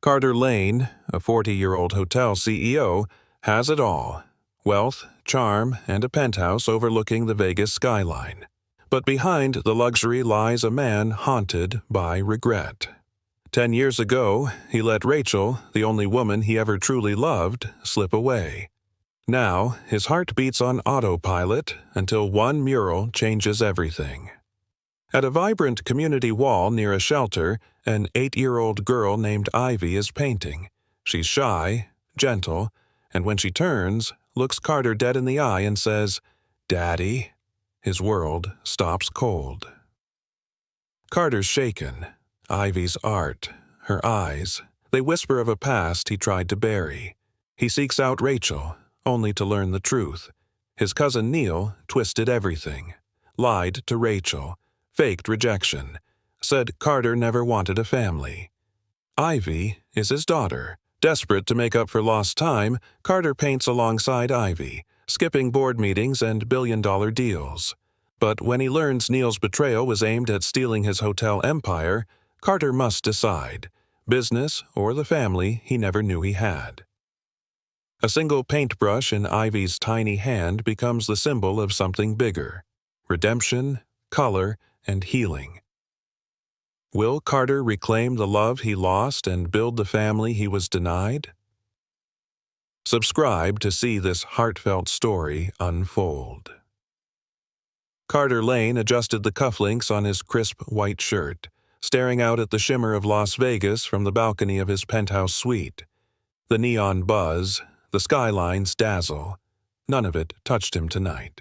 Carter Lane, a 40-year-old hotel CEO, has it all: wealth, charm, and a penthouse overlooking the Vegas skyline. But behind the luxury lies a man haunted by regret. 10 years ago, he let Rachel, the only woman he ever truly loved, slip away. Now, his heart beats on autopilot until one mural changes everything. At a vibrant community wall near a shelter, an 8-year-old girl named Ivy is painting. She's shy, gentle, and when she turns, looks Carter dead in the eye and says, "Daddy." His world stops cold. Carter's shaken. Ivy's art, her eyes, they whisper of a past he tried to bury. He seeks out Rachel, only to learn the truth. His cousin Neil twisted everything, lied to Rachel, faked rejection, said Carter never wanted a family. Ivy is his daughter. Desperate to make up for lost time, Carter paints alongside Ivy, skipping board meetings and billion-dollar deals. But when he learns Neil's betrayal was aimed at stealing his hotel empire, Carter must decide: business or the family he never knew he had. A single paintbrush in Ivy's tiny hand becomes the symbol of something bigger: redemption, color, and healing. Will Carter reclaim the love he lost and build the family he was denied? Subscribe to see this heartfelt story unfold. Carter Lane adjusted the cufflinks on his crisp white shirt, staring out at the shimmer of Las Vegas from the balcony of his penthouse suite. The neon buzz, the skyline's dazzle, none of it touched him tonight.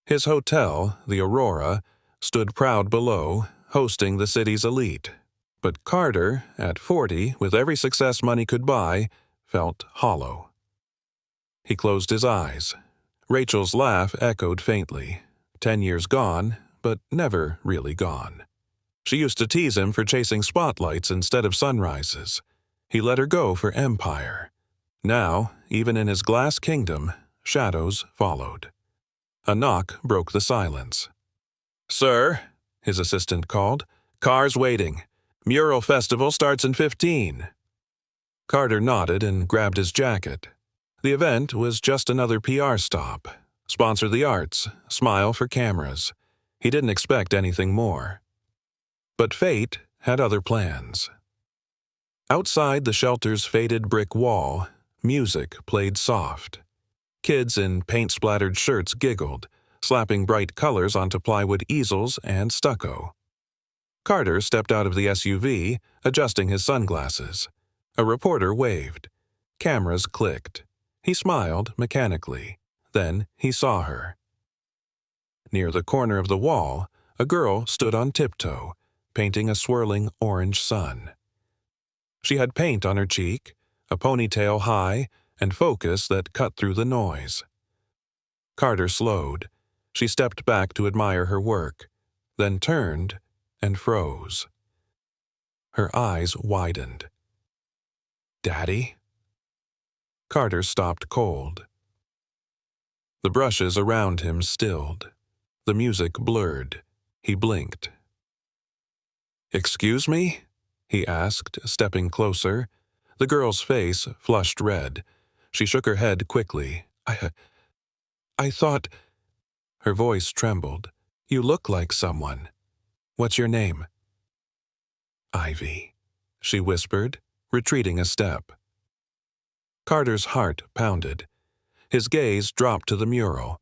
His hotel, the Aurora, stood proud below, hosting the city's elite. But Carter, at 40, with every success money could buy, felt hollow. He closed his eyes. Rachel's laugh echoed faintly. 10 years gone, but never really gone. She used to tease him for chasing spotlights instead of sunrises. He let her go for empire. Now, even in his glass kingdom, shadows followed. A knock broke the silence. "Sir," his assistant called, "car's waiting. Mural festival starts in 15. Carter nodded and grabbed his jacket. The event was just another PR stop. Sponsor the arts, smile for cameras. He didn't expect anything more. But fate had other plans. Outside the shelter's faded brick wall, music played soft. Kids in paint-splattered shirts giggled, slapping bright colors onto plywood easels and stucco. Carter stepped out of the SUV, adjusting his sunglasses. A reporter waved. Cameras clicked. He smiled mechanically. Then he saw her. Near the corner of the wall, a girl stood on tiptoe, painting a swirling orange sun. She had paint on her cheek, a ponytail high, and focus that cut through the noise. Carter slowed. She stepped back to admire her work, then turned and froze. Her eyes widened. "Daddy?" Carter stopped cold. The brushes around him stilled. The music blurred. He blinked. "Excuse me?" he asked, stepping closer. The girl's face flushed red. She shook her head quickly. I thought—" Her voice trembled. "You look like someone. What's your name?" "Ivy," she whispered, retreating a step. Carter's heart pounded. His gaze dropped to the mural.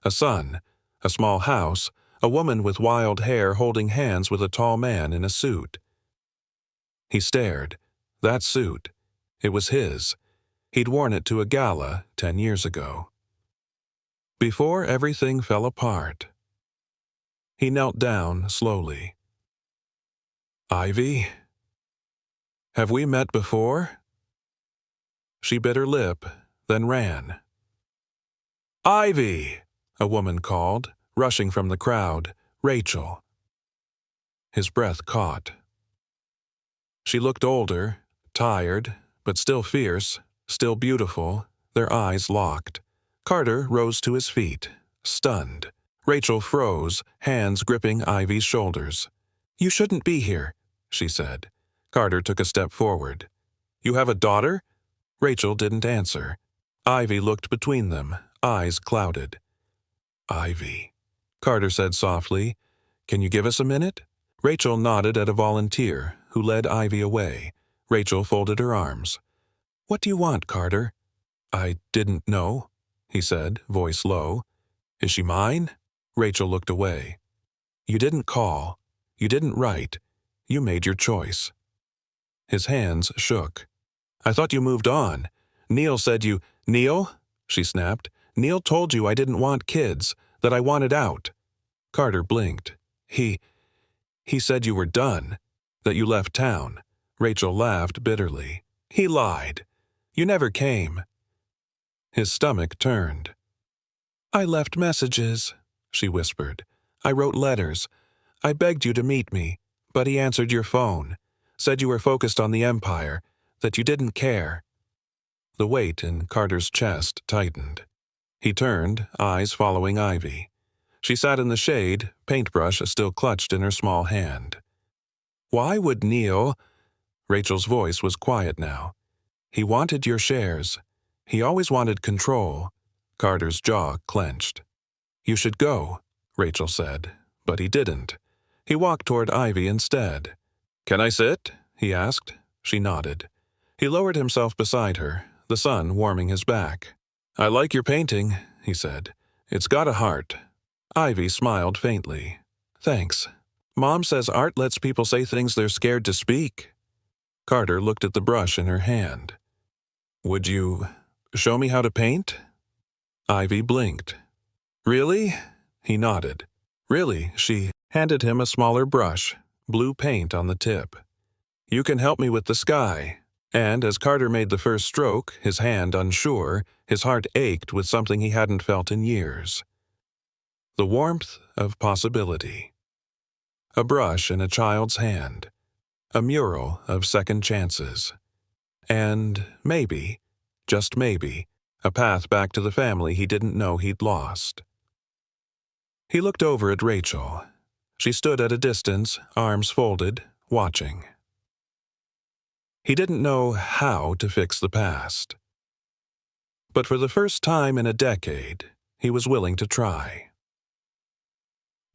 A sun, a small house, a woman with wild hair holding hands with a tall man in a suit. He stared. That suit. It was his. He'd worn it to a gala 10 years ago. Before everything fell apart. He knelt down slowly. "Ivy? Have we met before?" She bit her lip, then ran. "Ivy!" a woman called, rushing from the crowd. "Rachel." His breath caught. She looked older, tired, but still fierce, still beautiful, their eyes locked. Carter rose to his feet, stunned. Rachel froze, hands gripping Ivy's shoulders. "You shouldn't be here," she said. Carter took a step forward. You have a daughter? Rachel didn't answer. Ivy looked between them, eyes clouded. Ivy, Carter said softly. Can you give us a minute? Rachel nodded at a volunteer, who led Ivy away. Rachel folded her arms. What do you want, Carter? I didn't know, he said, voice low. Is she mine? Rachel looked away. You didn't call. You didn't write. You made your choice. His hands shook. I thought you moved on. Neil said you— Neil? She snapped. Neil told you I didn't want kids, that I wanted out. Carter blinked. He said you were done, that you left town. Rachel laughed bitterly. He lied. You never came. His stomach turned. I left messages, she whispered. I wrote letters. I begged you to meet me, but he answered your phone, said you were focused on the empire, that you didn't care. The weight in Carter's chest tightened. He turned, eyes following Ivy. She sat in the shade, paintbrush still clutched in her small hand. Why would Neil— Rachel's voice was quiet now. He wanted your shares. He always wanted control. Carter's jaw clenched. You should go, Rachel said, but he didn't. He walked toward Ivy instead. Can I sit? He asked. She nodded. He lowered himself beside her, the sun warming his back. I like your painting, he said. It's got a heart. Ivy smiled faintly. Thanks. Mom says art lets people say things they're scared to speak. Carter looked at the brush in her hand. Would you show me how to paint? Ivy blinked. Really? He nodded. Really, she handed him a smaller brush, blue paint on the tip. You can help me with the sky. And as Carter made the first stroke, his hand unsure, his heart ached with something he hadn't felt in years. The warmth of possibility. A brush in a child's hand. A mural of second chances. And maybe, just maybe, a path back to the family he didn't know he'd lost. He looked over at Rachel. She stood at a distance, arms folded, watching. He didn't know how to fix the past. But for the first time in a decade, he was willing to try.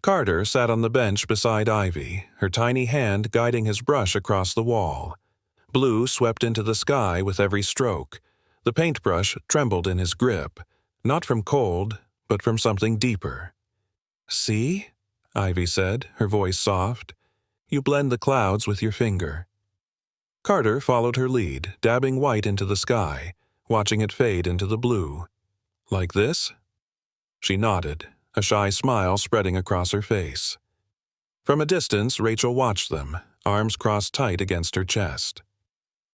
Carter sat on the bench beside Ivy, her tiny hand guiding his brush across the wall. Blue swept into the sky with every stroke. The paintbrush trembled in his grip, not from cold, but from something deeper. See? Ivy said, her voice soft. You blend the clouds with your finger. Carter followed her lead, dabbing white into the sky, watching it fade into the blue. Like this? She nodded, a shy smile spreading across her face. From a distance, Rachel watched them, arms crossed tight against her chest.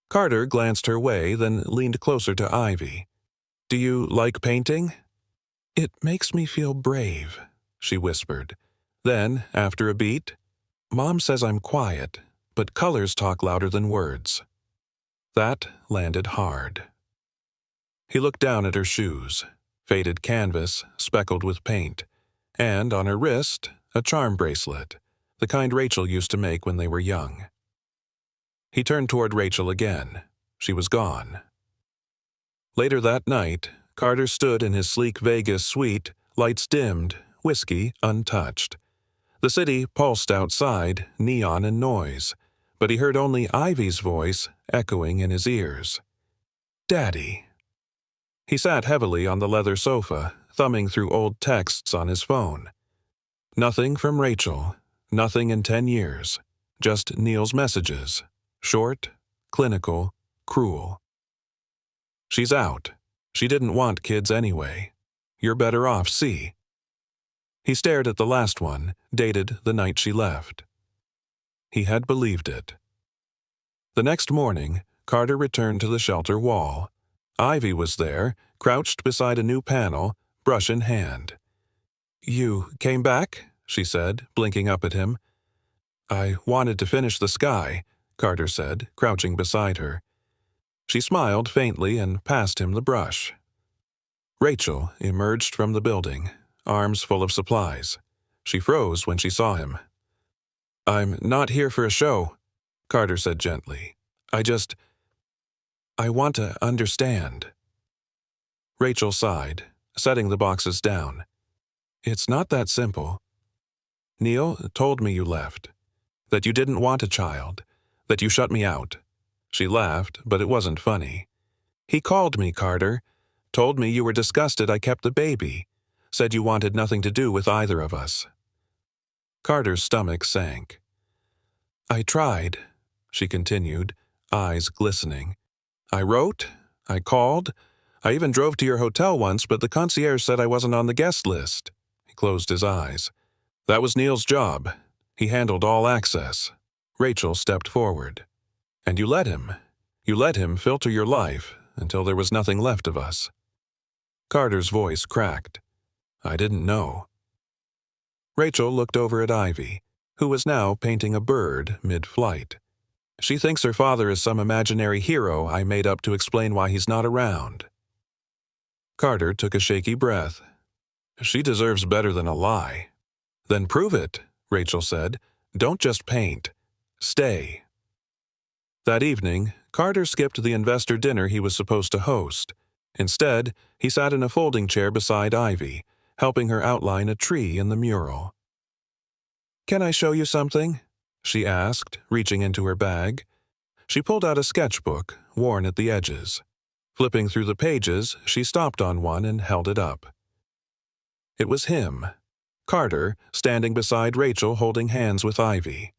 Carter glanced her way, then leaned closer to Ivy. Do you like painting? It makes me feel brave, she whispered. Then, after a beat, Mom says I'm quiet, but colors talk louder than words. That landed hard. He looked down at her shoes, faded canvas, speckled with paint, and on her wrist, a charm bracelet, the kind Rachel used to make when they were young. He turned toward Rachel again. She was gone. Later that night, Carter stood in his sleek Vegas suite, lights dimmed, whiskey untouched. The city pulsed outside, neon and noise, but he heard only Ivy's voice echoing in his ears. Daddy. He sat heavily on the leather sofa, thumbing through old texts on his phone. Nothing from Rachel, nothing in 10 years, just Neil's messages. Short, clinical, cruel. She's out. She didn't want kids anyway. You're better off, see. He stared at the last one, dated the night she left. He had believed it. The next morning, Carter returned to the shelter wall. Ivy was there, crouched beside a new panel, brush in hand. You came back? She said, blinking up at him. I wanted to finish the sky, Carter said, crouching beside her. She smiled faintly and passed him the brush. Rachel emerged from the building, arms full of supplies. She froze when she saw him. I'm not here for a show. Carter said gently. I want to understand. Rachel sighed, setting the boxes down. It's not that simple. Neil told me you left, that you didn't want a child, that you shut me out. She laughed, but it wasn't funny. He called me, Carter, told me you were disgusted I kept the baby, said you wanted nothing to do with either of us. Carter's stomach sank. I tried, she continued, eyes glistening. I wrote, I called, I even drove to your hotel once, but the concierge said I wasn't on the guest list. He closed his eyes. That was Neil's job. He handled all access. Rachel stepped forward. And you let him. You let him filter your life until there was nothing left of us. Carter's voice cracked. I didn't know. Rachel looked over at Ivy, who was now painting a bird mid-flight. She thinks her father is some imaginary hero I made up to explain why he's not around. Carter took a shaky breath. She deserves better than a lie. Then prove it, Rachel said. Don't just paint. Stay. That evening, Carter skipped the investor dinner he was supposed to host. Instead, he sat in a folding chair beside Ivy, helping her outline a tree in the mural. Can I show you something? She asked, reaching into her bag. She pulled out a sketchbook, worn at the edges. Flipping through the pages, she stopped on one and held it up. It was him, Carter, standing beside Rachel holding hands with Ivy.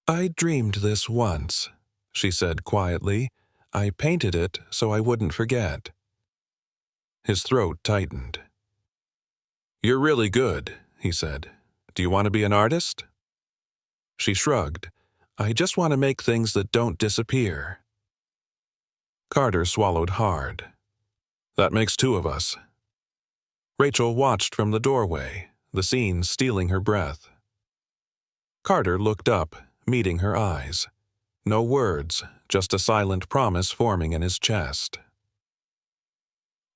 I dreamed this once, she said quietly. I painted it so I wouldn't forget. His throat tightened. You're really good, he said. Do you want to be an artist? She shrugged. I just want to make things that don't disappear. Carter swallowed hard. That makes two of us. Rachel watched from the doorway, the scene stealing her breath. Carter looked up, meeting her eyes. No words, just a silent promise forming in his chest.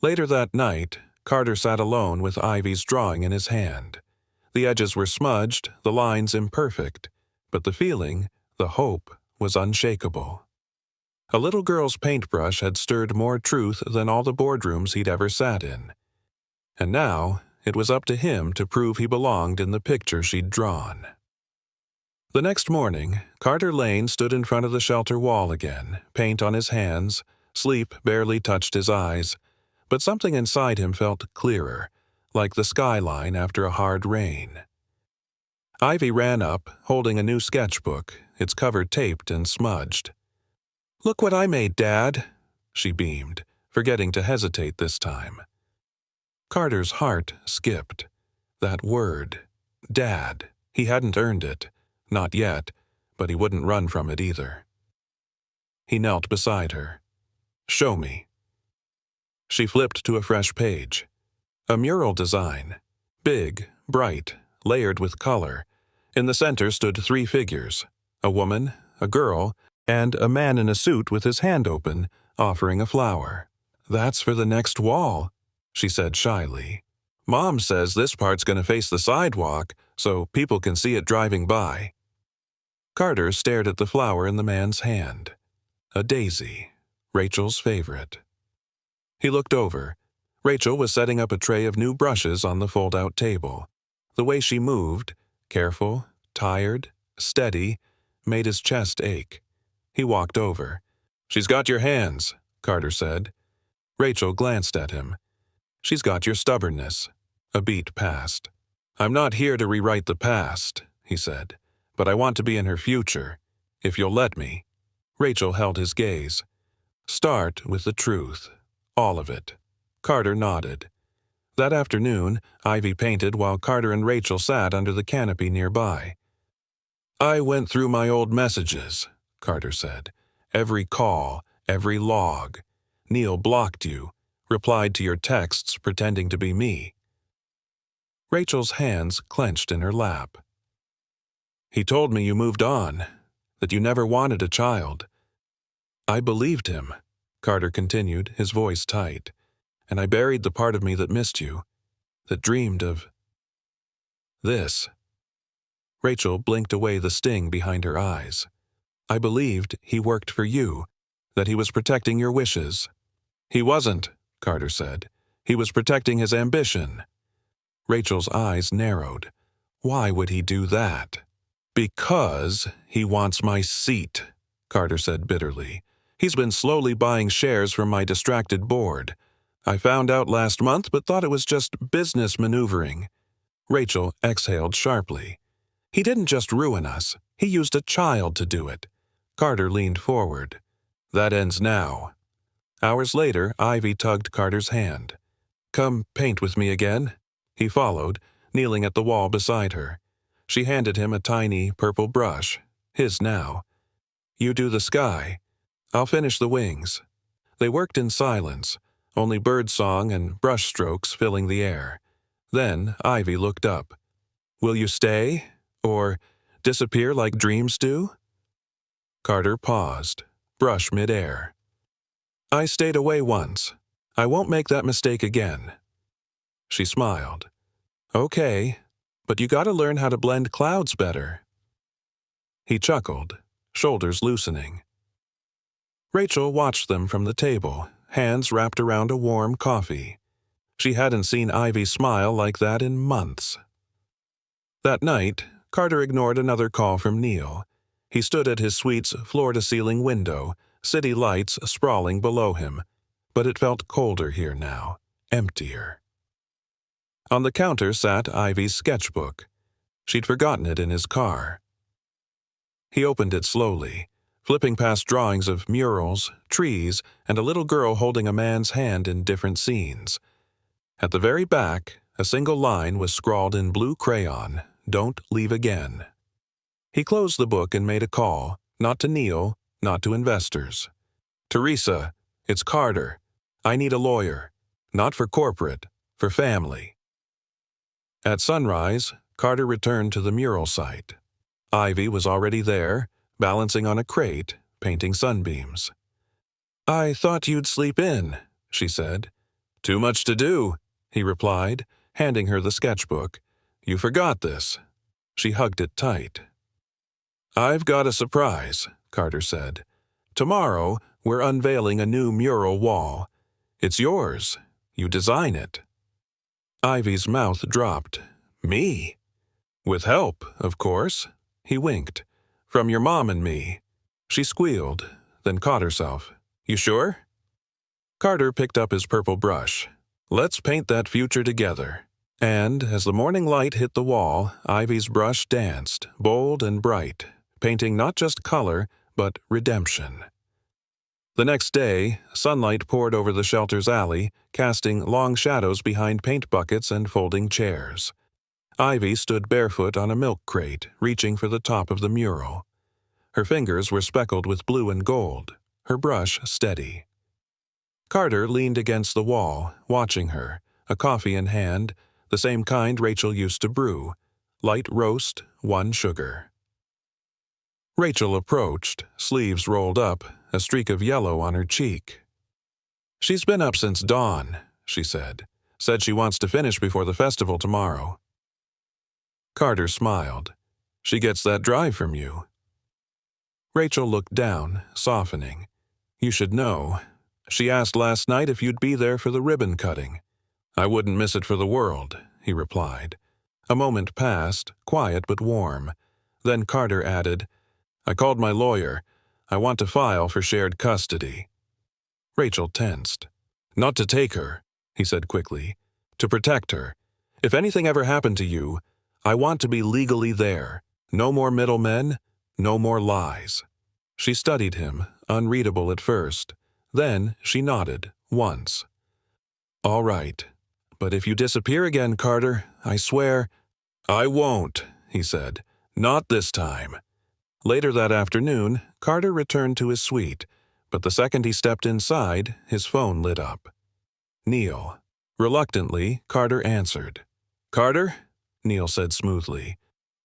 Later that night, Carter sat alone with Ivy's drawing in his hand. The edges were smudged, the lines imperfect, but the feeling, the hope, was unshakable. A little girl's paintbrush had stirred more truth than all the boardrooms he'd ever sat in. And now, it was up to him to prove he belonged in the picture she'd drawn. The next morning, Carter Lane stood in front of the shelter wall again, paint on his hands. Sleep barely touched his eyes, but something inside him felt clearer, like the skyline after a hard rain. Ivy ran up, holding a new sketchbook, its cover taped and smudged. Look what I made, Dad, she beamed, forgetting to hesitate this time. Carter's heart skipped. That word, Dad, he hadn't earned it. Not yet, but he wouldn't run from it either. He knelt beside her. Show me. She flipped to a fresh page. A mural design. Big, bright, layered with color. In the center stood three figures. A woman, a girl, and a man in a suit with his hand open, offering a flower. That's for the next wall, she said shyly. Mom says this part's going to face the sidewalk, so people can see it driving by. Carter stared at the flower in the man's hand. A daisy, Rachel's favorite. He looked over. Rachel was setting up a tray of new brushes on the fold-out table. The way she moved, careful, tired, steady, made his chest ache. He walked over. She's got your hands, Carter said. Rachel glanced at him. She's got your stubbornness. A beat passed. I'm not here to rewrite the past, he said, but I want to be in her future, if you'll let me. Rachel held his gaze. Start with the truth. All of it. Carter nodded. That afternoon, Ivy painted while Carter and Rachel sat under the canopy nearby. I went through my old messages, Carter said. Every call, every log. Neil blocked you, replied to your texts pretending to be me. Rachel's hands clenched in her lap. He told me you moved on, that you never wanted a child. I believed him, Carter continued, his voice tight, and I buried the part of me that missed you, that dreamed of this. Rachel blinked away the sting behind her eyes. I believed he worked for you, that he was protecting your wishes." "He wasn't," Carter said. "He was protecting his ambition." Rachel's eyes narrowed. Why would he do that? "Because he wants my seat," Carter said bitterly. "He's been slowly buying shares from my distracted board. I found out last month but thought it was just business maneuvering." Rachel exhaled sharply. "He didn't just ruin us. He used a child to do it." Carter leaned forward. "That ends now." Hours later, Ivy tugged Carter's hand. "Come paint with me again." He followed, kneeling at the wall beside her. She handed him a tiny purple brush, his now. "You do the sky. I'll finish the wings." They worked in silence, only birdsong and brush strokes filling the air. Then Ivy looked up. "Will you stay? Or disappear like dreams do?" Carter paused, brush midair. "I stayed away once. I won't make that mistake again." She smiled. "Okay, but you gotta learn how to blend clouds better." He chuckled, shoulders loosening. Rachel watched them from the table, hands wrapped around a warm coffee. She hadn't seen Ivy smile like that in months. That night, Carter ignored another call from Neil. He stood at his suite's floor-to-ceiling window, city lights sprawling below him, but it felt colder here now, emptier. On the counter sat Ivy's sketchbook. She'd forgotten it in his car. He opened it slowly, flipping past drawings of murals, trees, and a little girl holding a man's hand in different scenes. At the very back, a single line was scrawled in blue crayon, "Don't leave again." He closed the book and made a call, not to Neil, not to investors. "Teresa, it's Carter. I need a lawyer. Not for corporate, for family." At sunrise, Carter returned to the mural site. Ivy was already there, balancing on a crate, painting sunbeams. "I thought you'd sleep in," she said. "Too much to do," he replied, handing her the sketchbook. "You forgot this." She hugged it tight. "I've got a surprise," Carter said. "Tomorrow, we're unveiling a new mural wall. It's yours. You design it." Ivy's mouth dropped. "Me?" "With help, of course." He winked. "From your mom and me." She squealed, then caught herself. "You sure?" Carter picked up his purple brush. "Let's paint that future together." And as the morning light hit the wall, Ivy's brush danced, bold and bright, painting not just color, but redemption. The next day, sunlight poured over the shelter's alley, casting long shadows behind paint buckets and folding chairs. Ivy stood barefoot on a milk crate, reaching for the top of the mural. Her fingers were speckled with blue and gold, her brush steady. Carter leaned against the wall, watching her, a coffee in hand, the same kind Rachel used to brew, light roast, 1 sugar. Rachel approached, sleeves rolled up, a streak of yellow on her cheek. "She's been up since dawn," she said. "Said she wants to finish before the festival tomorrow." Carter smiled. "She gets that drive from you." Rachel looked down, softening. "You should know. She asked last night if you'd be there for the ribbon cutting." "I wouldn't miss it for the world," he replied. A moment passed, quiet but warm. Then Carter added, "I called my lawyer. I want to file for shared custody." Rachel tensed. "Not to take her," he said quickly. "To protect her. If anything ever happened to you, I want to be legally there. No more middlemen, no more lies." She studied him, unreadable at first. Then she nodded, once. "All right. But if you disappear again, Carter, I swear—" "I won't," he said. "Not this time." Later that afternoon, Carter returned to his suite, but the second he stepped inside, his phone lit up. Neil. Reluctantly, Carter answered. "Carter?" Neil said smoothly.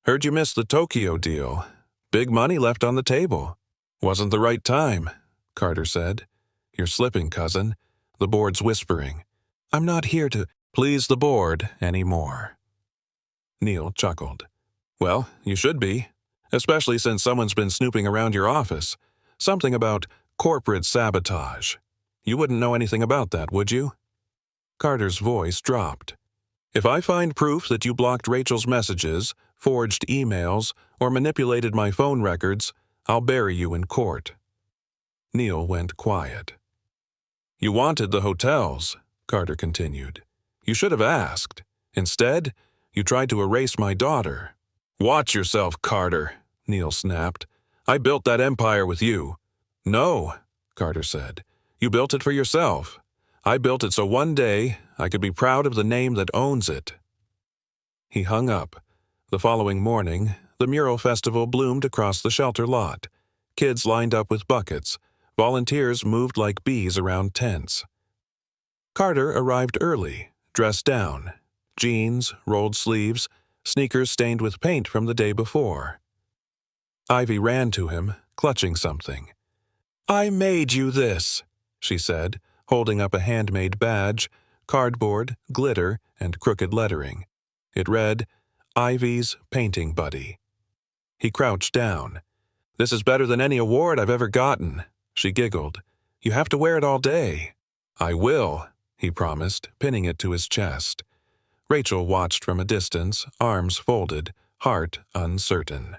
"Heard you missed the Tokyo deal. Big money left on the table." "Wasn't the right time," Carter said. "You're slipping, cousin." The board's whispering. "I'm not here to please the board anymore." Neil chuckled. "Well, you should be. especially since someone's been snooping around your office. Something about corporate sabotage. You wouldn't know anything about that, would you?" Carter's voice dropped. "If I find proof that you blocked Rachel's messages, forged emails, or manipulated my phone records, I'll bury you in court." Neil went quiet. "You wanted the hotels," Carter continued. "You should have asked. Instead, you tried to erase my daughter." "Watch yourself, Carter," Neil snapped. "I built that empire with you." "No," Carter said. "You built it for yourself. I built it so one day I could be proud of the name that owns it." He hung up. The following morning, the mural festival bloomed across the shelter lot. Kids lined up with buckets. Volunteers moved like bees around tents. Carter arrived early, dressed down. Jeans, rolled sleeves, sneakers stained with paint from the day before. Ivy ran to him, clutching something. "I made you this," she said, holding up a handmade badge, cardboard, glitter, and crooked lettering. It read, "Ivy's Painting Buddy." He crouched down. "This is better than any award I've ever gotten," she giggled. "You have to wear it all day." "I will," he promised, pinning it to his chest. Rachel watched from a distance, arms folded, heart uncertain.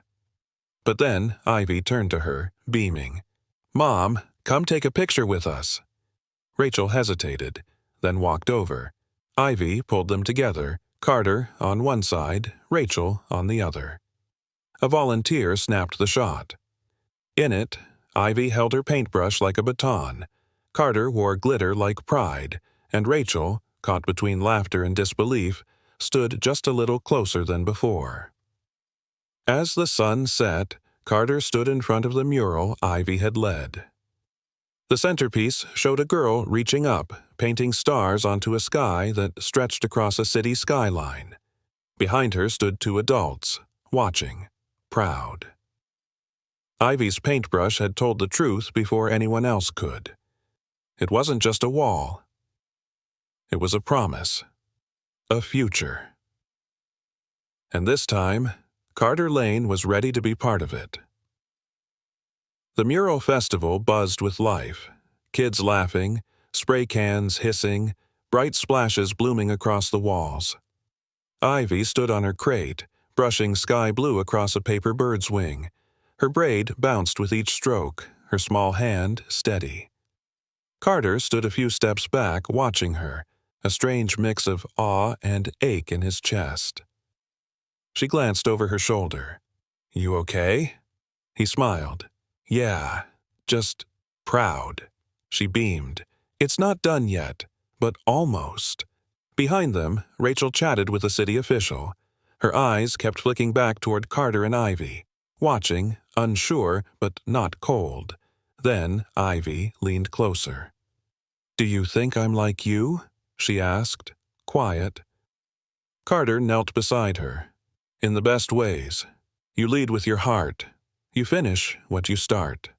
But then Ivy turned to her, beaming. "Mom, come take a picture with us." Rachel hesitated, then walked over. Ivy pulled them together, Carter on one side, Rachel on the other. A volunteer snapped the shot. In it, Ivy held her paintbrush like a baton. Carter wore glitter like pride, and Rachel, caught between laughter and disbelief, stood just a little closer than before. As the sun set, Carter stood in front of the mural Ivy had led. The centerpiece showed a girl reaching up, painting stars onto a sky that stretched across a city skyline. Behind her stood two adults, watching, proud. Ivy's paintbrush had told the truth before anyone else could. It wasn't just a wall. It was a promise. A future. And this time, Carter Lane was ready to be part of it. The mural festival buzzed with life. Kids laughing, spray cans hissing, bright splashes blooming across the walls. Ivy stood on her crate, brushing sky blue across a paper bird's wing. Her braid bounced with each stroke, her small hand steady. Carter stood a few steps back, watching her, a strange mix of awe and ache in his chest. She glanced over her shoulder. "You okay?" He smiled. "Yeah, just proud." She beamed. "It's not done yet, but almost." Behind them, Rachel chatted with a city official. Her eyes kept flicking back toward Carter and Ivy, watching, unsure but not cold. Then Ivy leaned closer. "Do you think I'm like you?" she asked, quiet. Carter knelt beside her. "In the best ways. You lead with your heart. You finish what you start."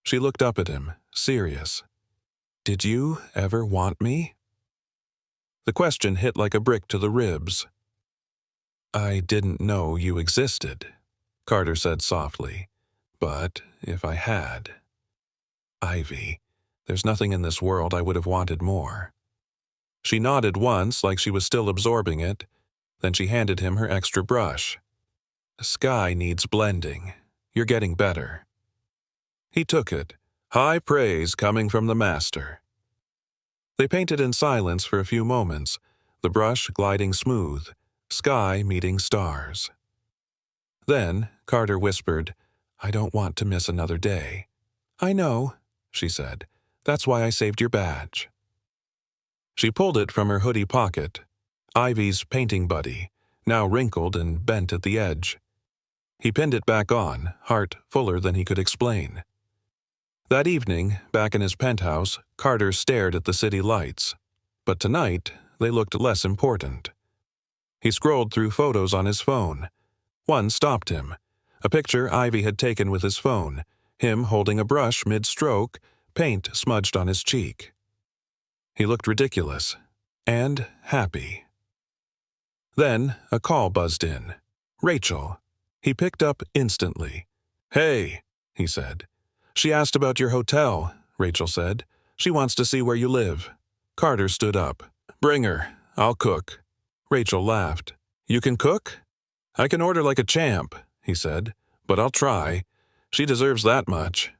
She looked up at him, serious. "Did you ever want me?" The question hit like a brick to the ribs. "I didn't know you existed," Carter said softly. "But if I had... Ivy, there's nothing in this world I would have wanted more." She nodded once like she was still absorbing it. Then she handed him her extra brush. "The sky needs blending. You're getting better." He took it, high praise coming from the master. They painted in silence for a few moments, the brush gliding smooth, sky meeting stars. Then Carter whispered, "I don't want to miss another day." "I know," she said. "That's why I saved your badge." She pulled it from her hoodie pocket. Ivy's Painting Buddy, now wrinkled and bent at the edge. He pinned it back on, heart fuller than he could explain. That evening, back in his penthouse, Carter stared at the city lights. But tonight, they looked less important. He scrolled through photos on his phone. One stopped him. A picture Ivy had taken with his phone, him holding a brush mid-stroke, paint smudged on his cheek. He looked ridiculous. And happy. Then a call buzzed in. Rachel. He picked up instantly. "Hey," he said. "She asked about your hotel," Rachel said. "She wants to see where you live." Carter stood up. "Bring her. I'll cook." Rachel laughed. "You can cook?" "I can order like a champ," he said, "but I'll try. She deserves that much."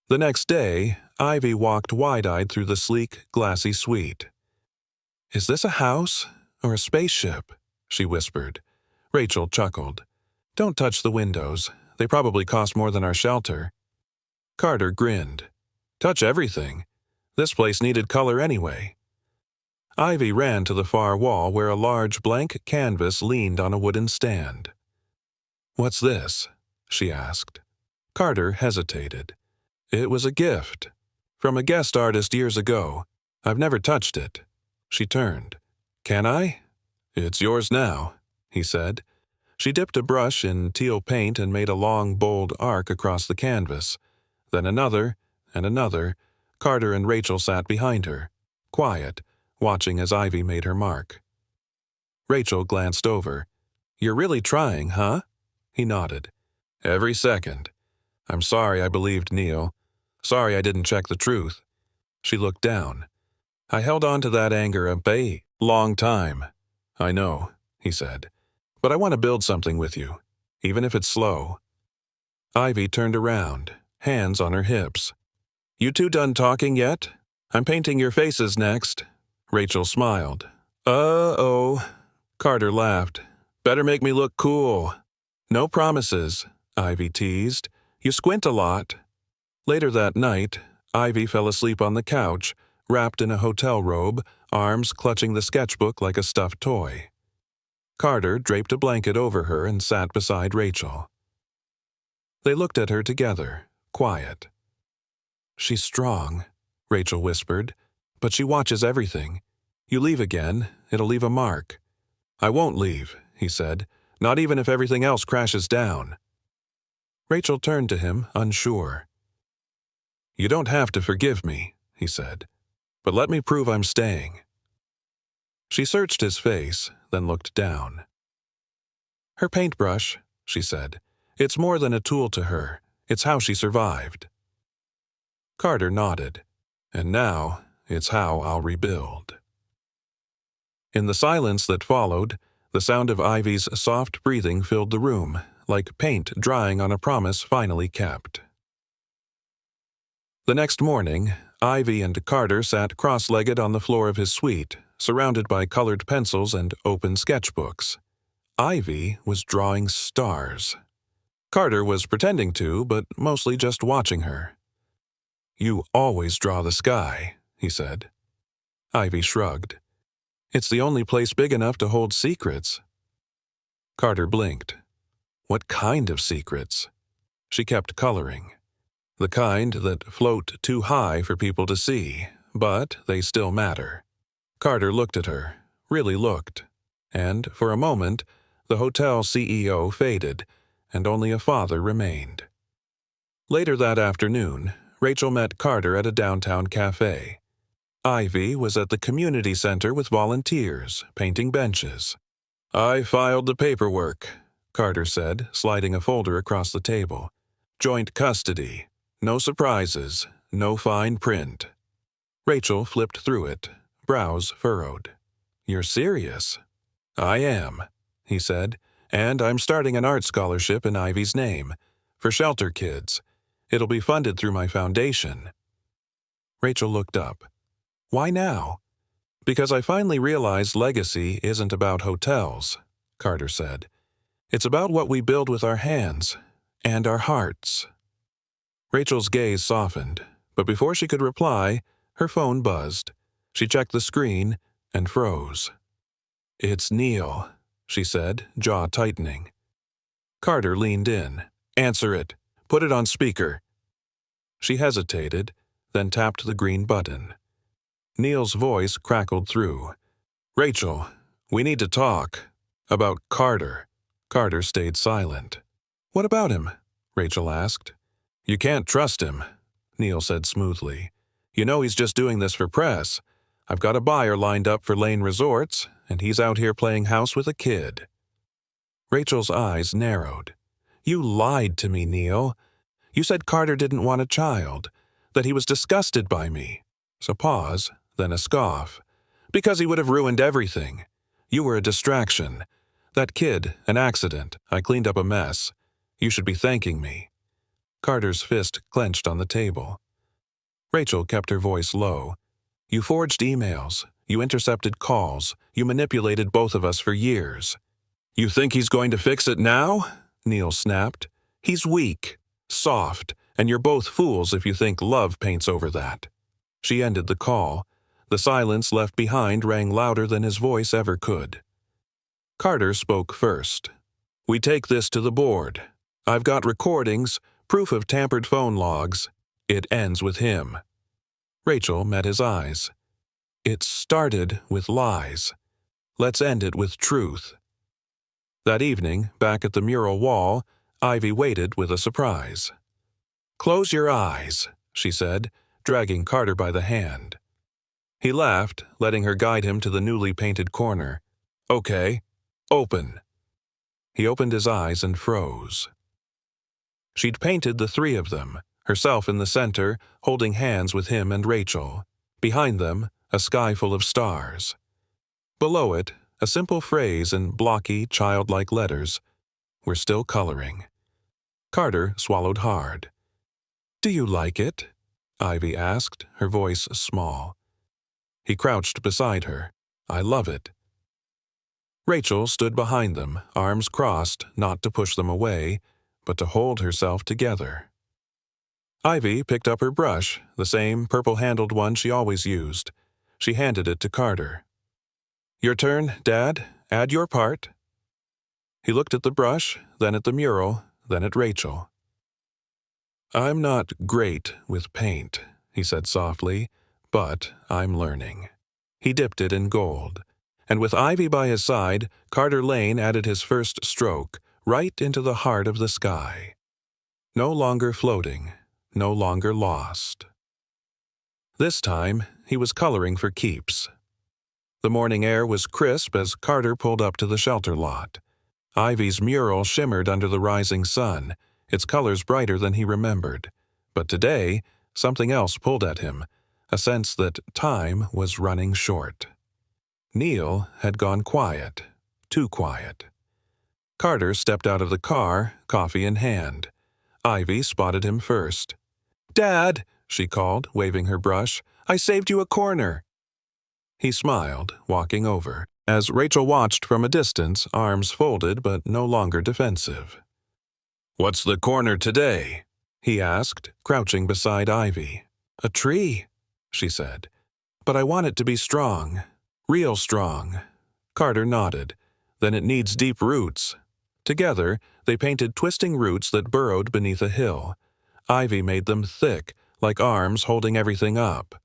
The next day, Ivy walked wide-eyed through the sleek, glassy suite. "Is this a house or a spaceship?" she whispered. Rachel chuckled. "Don't touch the windows. They probably cost more than our shelter." Carter grinned. "Touch everything. This place needed color anyway." Ivy ran to the far wall where a large blank canvas leaned on a wooden stand. "What's this?" she asked. Carter hesitated. "It was a gift. From a guest artist years ago. I've never touched it." She turned. "Can I?" "It's yours now," he said. She dipped a brush in teal paint and made a long, bold arc across the canvas. Then another, and another. Carter and Rachel sat behind her, quiet, watching as Ivy made her mark. Rachel glanced over. "You're really trying, huh?" He nodded. "Every second. I'm sorry I believed Neil. Sorry I didn't check the truth." She looked down. "I held on to that anger a long time." "I know," he said. "But I want to build something with you, even if it's slow." Ivy turned around, hands on her hips. "You two done talking yet? I'm painting your faces next." Rachel smiled. "Uh-oh." Carter laughed. "Better make me look cool." "No promises," Ivy teased. "You squint a lot." Later that night, Ivy fell asleep on the couch, wrapped in a hotel robe, arms clutching the sketchbook like a stuffed toy. Carter draped a blanket over her and sat beside Rachel. They looked at her together, quiet. "She's strong," Rachel whispered, "but she watches everything. You leave again, it'll leave a mark." "I won't leave," he said, "not even if everything else crashes down." Rachel turned to him, unsure. "You don't have to forgive me," he said, "but let me prove I'm staying." She searched his face, then looked down. "Her paintbrush," she said. "It's more than a tool to her. It's how she survived." Carter nodded. "And now, it's how I'll rebuild." In the silence that followed, the sound of Ivy's soft breathing filled the room, like paint drying on a promise finally kept. The next morning, Ivy and Carter sat cross-legged on the floor of his suite, surrounded by colored pencils and open sketchbooks. Ivy was drawing stars. Carter was pretending to, but mostly just watching her. "You always draw the sky," he said. Ivy shrugged. "It's the only place big enough to hold secrets." Carter blinked. "What kind of secrets?" She kept coloring. "The kind that float too high for people to see, but they still matter." Carter looked at her, really looked, and, for a moment, the hotel CEO faded, and only a father remained. Later that afternoon, Rachel met Carter at a downtown cafe. Ivy was at the community center with volunteers, painting benches. "I filed the paperwork," Carter said, sliding a folder across the table. "Joint custody. No surprises, no fine print." Rachel flipped through it, brows furrowed. "You're serious?" "I am," he said, "and I'm starting an art scholarship in Ivy's name, for shelter kids. It'll be funded through my foundation." Rachel looked up. "Why now?" "Because I finally realized legacy isn't about hotels," Carter said. "It's about what we build with our hands and our hearts." Rachel's gaze softened, but before she could reply, her phone buzzed. She checked the screen and froze. "It's Neil," she said, jaw tightening. Carter leaned in. "Answer it. Put it on speaker." She hesitated, then tapped the green button. Neil's voice crackled through. "Rachel, we need to talk. About Carter." Carter stayed silent. "What about him?" Rachel asked. "You can't trust him," Neil said smoothly. "You know he's just doing this for press. I've got a buyer lined up for Lane Resorts, and he's out here playing house with a kid." Rachel's eyes narrowed. You lied to me, Neil. You said Carter didn't want a child, that he was disgusted by me. A pause, then a scoff. Because he would have ruined everything. You were a distraction. That kid, an accident. I cleaned up a mess. You should be thanking me. Carter's fist clenched on the table. Rachel kept her voice low. You forged emails. You intercepted calls. You manipulated both of us for years. You think he's going to fix it now? Neil snapped. He's weak, soft, and you're both fools if you think love paints over that. She ended the call. The silence left behind rang louder than his voice ever could. Carter spoke first. We take this to the board. I've got recordings, proof of tampered phone logs. It ends with him. Rachel met his eyes. It started with lies. Let's end it with truth. That evening, back at the mural wall, Ivy waited with a surprise. Close your eyes, she said, dragging Carter by the hand. He laughed, letting her guide him to the newly painted corner. Okay, open. He opened his eyes and froze. She'd painted the three of them, herself in the center, holding hands with him and Rachel. Behind them, a sky full of stars. Below it, a simple phrase in blocky, childlike letters. We're still coloring. Carter swallowed hard. Do you like it? Ivy asked, her voice small. He crouched beside her. I love it. Rachel stood behind them, arms crossed, not to push them away, but to hold herself together. Ivy picked up her brush, the same purple-handled one she always used. She handed it to Carter. Your turn, Dad. Add your part. He looked at the brush, then at the mural, then at Rachel. I'm not great with paint, he said softly, but I'm learning. He dipped it in gold, and with Ivy by his side, Carter Lane added his first stroke, right into the heart of the sky. No longer floating, no longer lost. This time, he was coloring for keeps. The morning air was crisp as Carter pulled up to the shelter lot. Ivy's mural shimmered under the rising sun, its colors brighter than he remembered. But today, something else pulled at him, a sense that time was running short. Neil had gone quiet, too quiet. Carter stepped out of the car, coffee in hand. Ivy spotted him first. Dad, she called, waving her brush, I saved you a corner. He smiled, walking over, as Rachel watched from a distance, arms folded but no longer defensive. What's the corner today? He asked, crouching beside Ivy. A tree, she said. But I want it to be strong, real strong. Carter nodded. Then it needs deep roots. Together, they painted twisting roots that burrowed beneath a hill. Ivy made them thick, like arms holding everything up.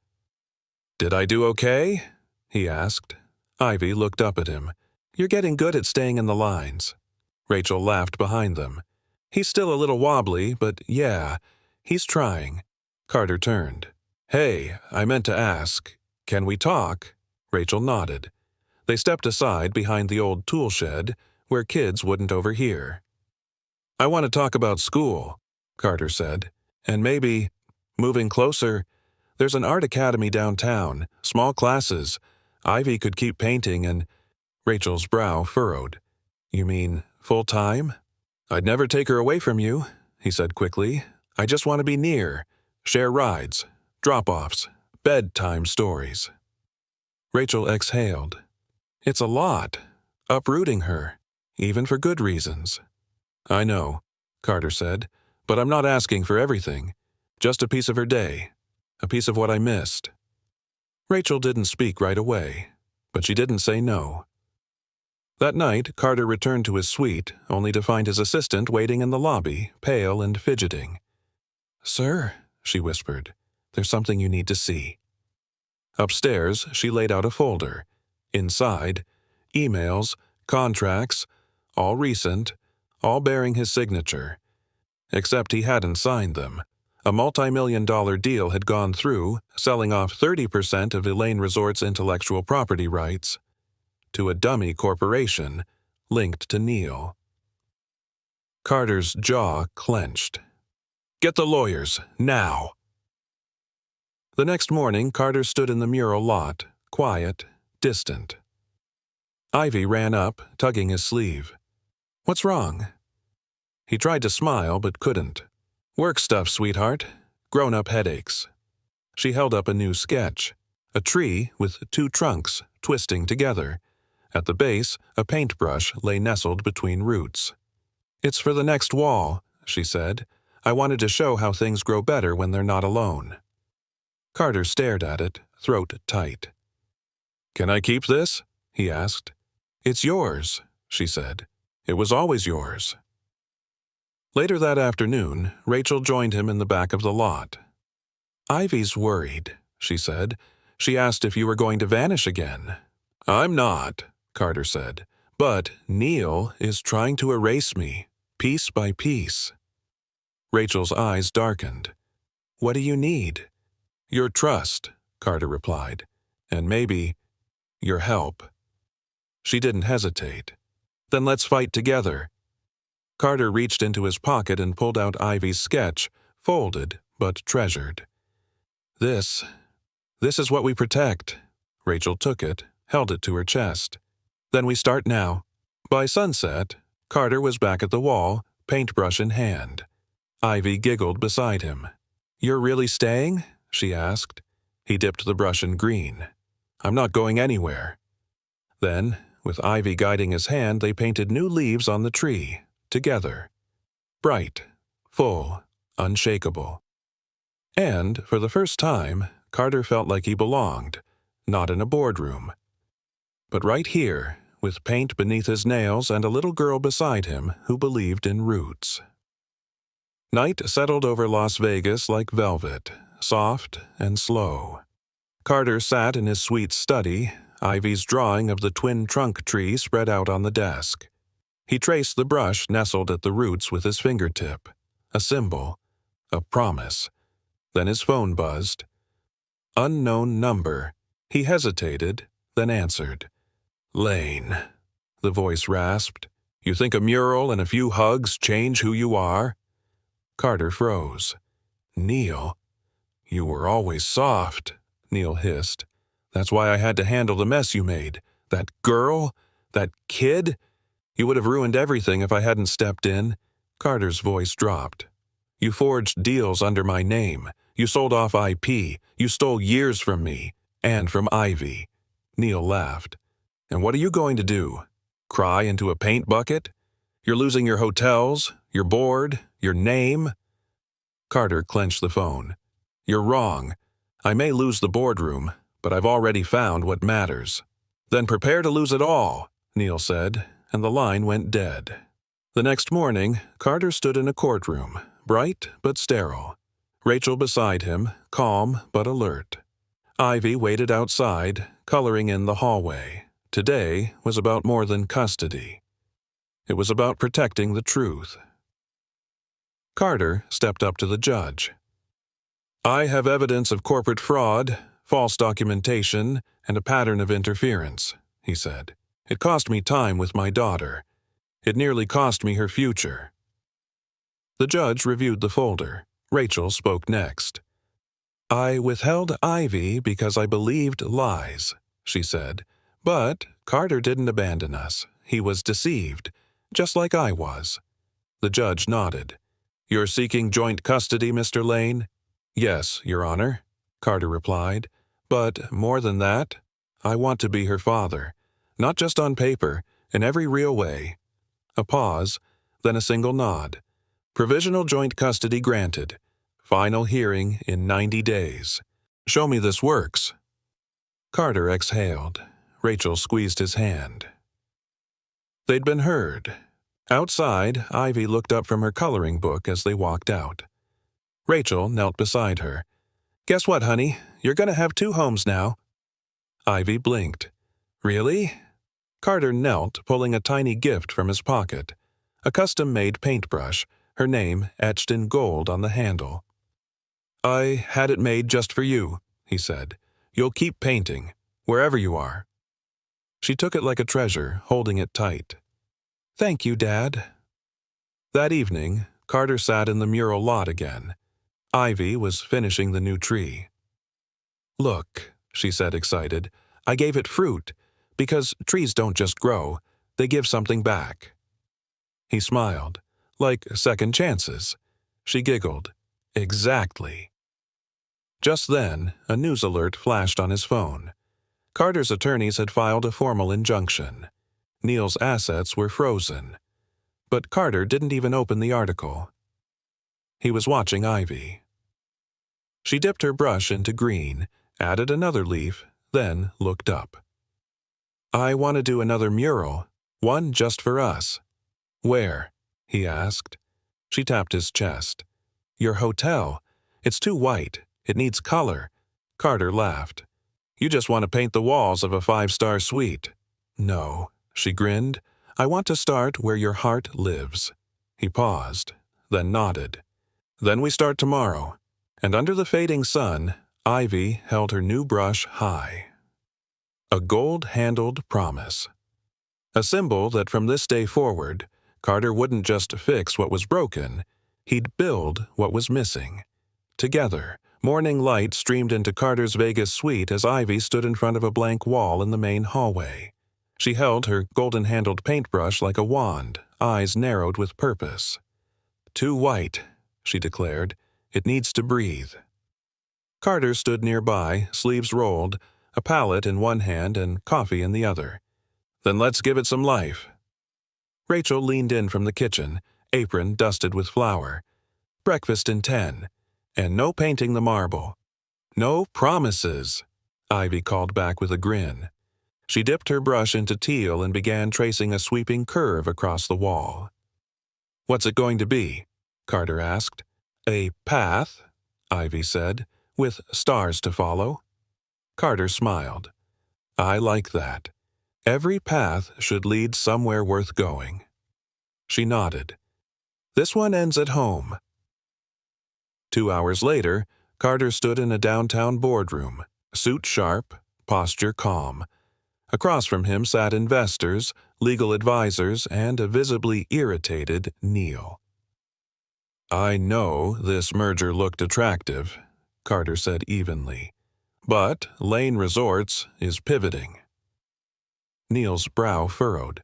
Did I do okay? He asked. Ivy looked up at him. You're getting good at staying in the lines. Rachel laughed behind them. He's still a little wobbly, but yeah, he's trying. Carter turned. Hey, I meant to ask, can we talk? Rachel nodded. They stepped aside behind the old tool shed, where kids wouldn't overhear. I want to talk about school, Carter said, and maybe, moving closer, there's an art academy downtown, small classes. Ivy could keep painting and... Rachel's brow furrowed. You mean full-time? I'd never take her away from you, he said quickly. I just want to be near, share rides, drop-offs, bedtime stories. Rachel exhaled. It's a lot, uprooting her, even for good reasons. I know, Carter said, but I'm not asking for everything. Just a piece of her day, a piece of what I missed. Rachel didn't speak right away, but she didn't say no. That night, Carter returned to his suite, only to find his assistant waiting in the lobby, pale and fidgeting. Sir, she whispered, there's something you need to see. Upstairs, she laid out a folder. Inside, emails, contracts, all recent, all bearing his signature. Except he hadn't signed them. A multi-million-dollar deal had gone through, selling off 30% of Elaine Resort's intellectual property rights to a dummy corporation linked to Neil. Carter's jaw clenched. "Get the lawyers, now!" The next morning, Carter stood in the mural lot, quiet, distant. Ivy ran up, tugging his sleeve. "What's wrong?" He tried to smile, but couldn't. "Work stuff, sweetheart. Grown-up headaches." She held up a new sketch. A tree with two trunks twisting together. At the base, a paintbrush lay nestled between roots. "It's for the next wall," she said. "I wanted to show how things grow better when they're not alone." Carter stared at it, throat tight. "Can I keep this?" he asked. "It's yours," she said. "It was always yours." Later that afternoon, Rachel joined him in the back of the lot. "Ivy's worried," she said. "She asked if you were going to vanish again." "I'm not," Carter said. "But Neil is trying to erase me, piece by piece." Rachel's eyes darkened. "What do you need?" "Your trust," Carter replied. "And maybe your help." She didn't hesitate. "Then let's fight together." Carter reached into his pocket and pulled out Ivy's sketch, folded but treasured. This is what we protect." Rachel took it, held it to her chest. "Then we start now." By sunset, Carter was back at the wall, paintbrush in hand. Ivy giggled beside him. "You're really staying?" she asked. He dipped the brush in green. "I'm not going anywhere." Then, with Ivy guiding his hand, they painted new leaves on the tree, together. Bright, full, unshakable. And, for the first time, Carter felt like he belonged, not in a boardroom, but right here, with paint beneath his nails and a little girl beside him who believed in roots. Night settled over Las Vegas like velvet, soft and slow. Carter sat in his sweet study, Ivy's drawing of the twin trunk tree spread out on the desk. He traced the brush nestled at the roots with his fingertip, a symbol, a promise. Then his phone buzzed. Unknown number. He hesitated, then answered. "Lane," the voice rasped. "You think a mural and a few hugs change who you are?" Carter froze. "Neil, you were always soft," Neil hissed. "That's why I had to handle the mess you made. That girl, that kid. You would have ruined everything if I hadn't stepped in." Carter's voice dropped. "You forged deals under my name. You sold off IP. You stole years from me, and from Ivy." Neil laughed. "And what are you going to do? Cry into a paint bucket? You're losing your hotels, your board, your name?" Carter clenched the phone. "You're wrong. I may lose the boardroom, but I've already found what matters." "Then prepare to lose it all," Neil said, and the line went dead. The next morning, Carter stood in a courtroom, bright but sterile. Rachel beside him, calm but alert. Ivy waited outside, coloring in the hallway. Today was about more than custody. It was about protecting the truth. Carter stepped up to the judge. "I have evidence of corporate fraud, false documentation, and a pattern of interference," he said. "It cost me time with my daughter. It nearly cost me her future." The judge reviewed the folder. Rachel spoke next. "I withheld Ivy because I believed lies," she said. "But Carter didn't abandon us. He was deceived, just like I was." The judge nodded. "You're seeking joint custody, Mr. Lane?" "Yes, Your Honor," Carter replied. "But more than that, I want to be her father. Not just on paper, in every real way." A pause, then a single nod. "Provisional joint custody granted. Final hearing in 90 days. Show me this works." Carter exhaled. Rachel squeezed his hand. They'd been heard. Outside, Ivy looked up from her coloring book as they walked out. Rachel knelt beside her. "Guess what, honey? You're going to have 2 homes now." Ivy blinked. "Really?" Carter knelt, pulling a tiny gift from his pocket. A custom-made paintbrush, her name etched in gold on the handle. "I had it made just for you," he said. "You'll keep painting, wherever you are." She took it like a treasure, holding it tight. "Thank you, Dad." That evening, Carter sat in the mural lot again. Ivy was finishing the new tree. "Look," she said, excited, "I gave it fruit, because trees don't just grow, they give something back." He smiled, like second chances. She giggled. "Exactly." Just then, a news alert flashed on his phone. Carter's attorneys had filed a formal injunction. Neil's assets were frozen. But Carter didn't even open the article. He was watching Ivy. She dipped her brush into green, added another leaf, then looked up. "I want to do another mural, one just for us." "Where?" he asked. She tapped his chest. "Your hotel. It's too white. It needs color." Carter laughed. "You just want to paint the walls of a 5-star suite." "No," she grinned. "I want to start where your heart lives." He paused, then nodded. "Then we start tomorrow." And under the fading sun, Ivy held her new brush high. A gold-handled promise. A symbol that from this day forward, Carter wouldn't just fix what was broken, he'd build what was missing. Together, morning light streamed into Carter's Vegas suite as Ivy stood in front of a blank wall in the main hallway. She held her golden-handled paintbrush like a wand, eyes narrowed with purpose. "Too white," she declared. "It needs to breathe." Carter stood nearby, sleeves rolled, a palette in one hand and coffee in the other. "Then let's give it some life." Rachel leaned in from the kitchen, apron dusted with flour. "Breakfast in 10, and no painting the marble." "No promises," Ivy called back with a grin. She dipped her brush into teal and began tracing a sweeping curve across the wall. "What's it going to be?" Carter asked. "A path," Ivy said, "with stars to follow." Carter smiled. "I like that. Every path should lead somewhere worth going." She nodded. "This one ends at home." 2 hours later, Carter stood in a downtown boardroom, suit sharp, posture calm. Across from him sat investors, legal advisors, and a visibly irritated Neil. "I know this merger looked attractive," Carter said evenly, "but Lane Resorts is pivoting." Neil's brow furrowed.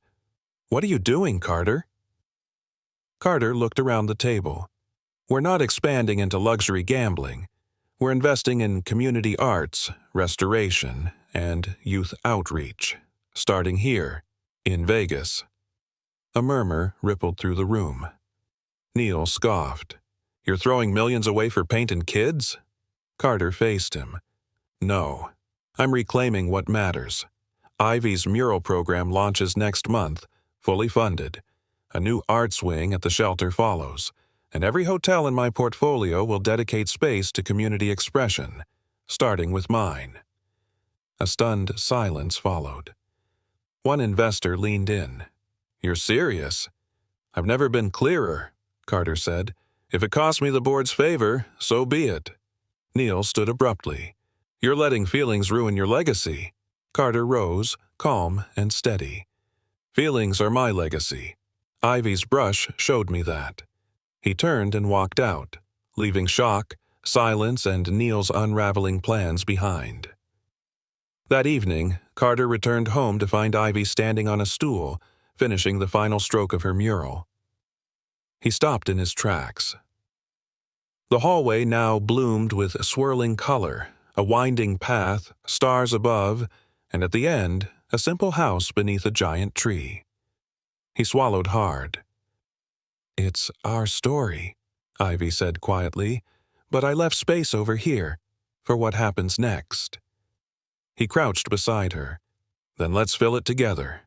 "What are you doing, Carter?" Carter looked around the table. "We're not expanding into luxury gambling. We're investing in community arts, restoration, and youth outreach, starting here, in Vegas." A murmur rippled through the room. Neil scoffed. "You're throwing millions away for painting kids?" Carter faced him. "No. I'm reclaiming what matters. Ivy's mural program launches next month, fully funded. A new arts wing at the shelter follows, and every hotel in my portfolio will dedicate space to community expression, starting with mine." A stunned silence followed. One investor leaned in. "You're serious?" "I've never been clearer," Carter said. "If it costs me the board's favor, so be it." Neil stood abruptly. "You're letting feelings ruin your legacy." Carter rose, calm and steady. "Feelings are my legacy. Ivy's brush showed me that." He turned and walked out, leaving shock, silence, and Neil's unraveling plans behind. That evening, Carter returned home to find Ivy standing on a stool, finishing the final stroke of her mural. He stopped in his tracks. The hallway now bloomed with swirling color, a winding path, stars above, and at the end, a simple house beneath a giant tree. He swallowed hard. "It's our story," Ivy said quietly, "but I left space over here for what happens next." He crouched beside her. "Then let's fill it together."